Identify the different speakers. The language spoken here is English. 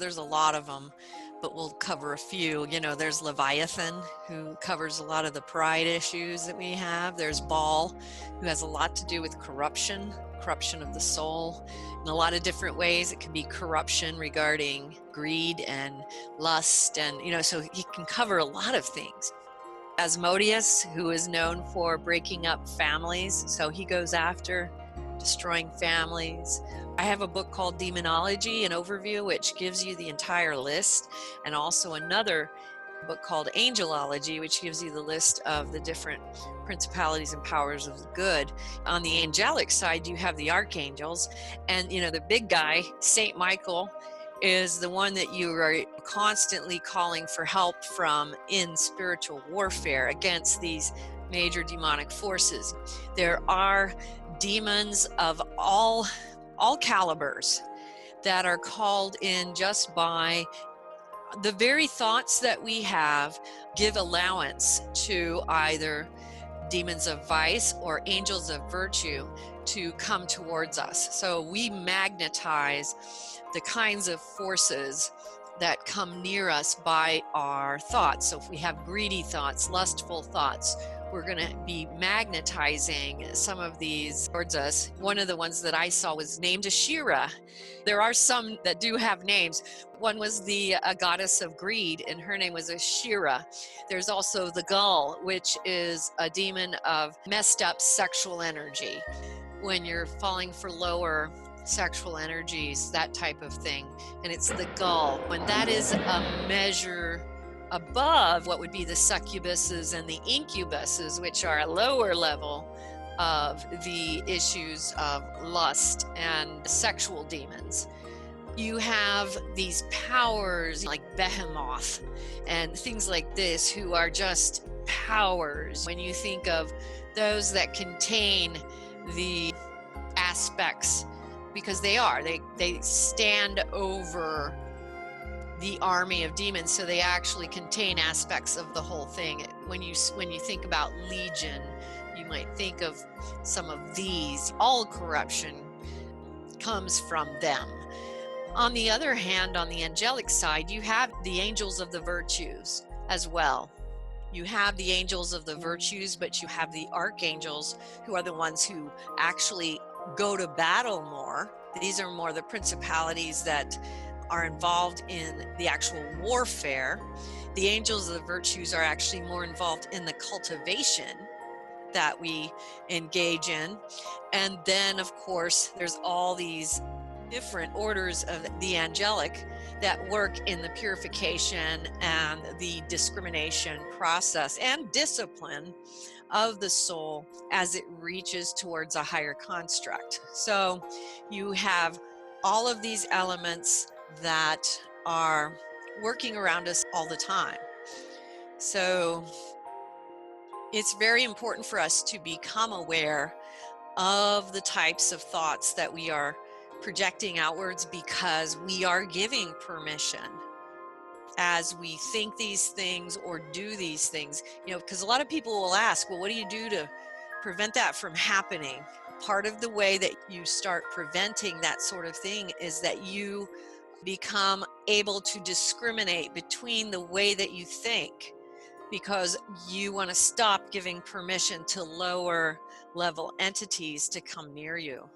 Speaker 1: there's a lot of them, but we'll cover a few. You know, there's Leviathan, who covers a lot of the pride issues that we have. There's Baal, who has a lot to do with corruption of the soul in a lot of different ways. It can be corruption regarding greed and lust, and, you know, so he can cover a lot of things. Asmodeus, who is known for breaking up families, so he goes after destroying families. I have a book called Demonology, an overview, which gives you the entire list, and also another book called Angelology, which gives you the list of the different principalities and powers of the good. On the angelic side, you have the archangels, and, you know, the big guy, Saint Michael, is the one that you are constantly calling for help from in spiritual warfare against these major demonic forces. There are demons of all calibers that are called in just by the very thoughts that we have. Give allowance to either demons of vice or angels of virtue to come towards us. So we magnetize the kinds of forces that come near us by our thoughts. So if we have greedy thoughts, lustful thoughts, we're going to be magnetizing some of these towards us. One of the ones that I saw was named Ashira. There are some that do have names. One was the goddess of greed, and her name was Ashira. There's also the gull, which is a demon of messed up sexual energy. When you're falling for lower sexual energies, that type of thing, and it's the gull. When that is a measure above what would be the succubuses and the incubuses, which are a lower level of the issues of lust and sexual demons. You have these powers like Behemoth and things like this, who are just powers. When you think of those that contain the aspects, because they stand over the army of demons, so they actually contain aspects of the whole thing. When you think about Legion, you might think of some of these. All corruption comes from them. On the other hand, on the angelic side, you have the angels of the virtues as well. You have the angels of the virtues, but you have the archangels, who are the ones who actually go to battle more. These are more the principalities that are involved in the actual warfare. The angels of the virtues are actually more involved in the cultivation that we engage in. And then, of course, there's all these different orders of the angelic that work in the purification and the discrimination process and discipline of the soul as it reaches towards a higher construct. So you have all of these elements that are working around us all the time. So it's very important for us to become aware of the types of thoughts that we are projecting outwards, because we are giving permission as we think these things or do these things. You know, because a lot of people will ask, well, what do you do to prevent that from happening? Part of the way that you start preventing that sort of thing is that you become able to discriminate between the way that you think, because you want to stop giving permission to lower level entities to come near you.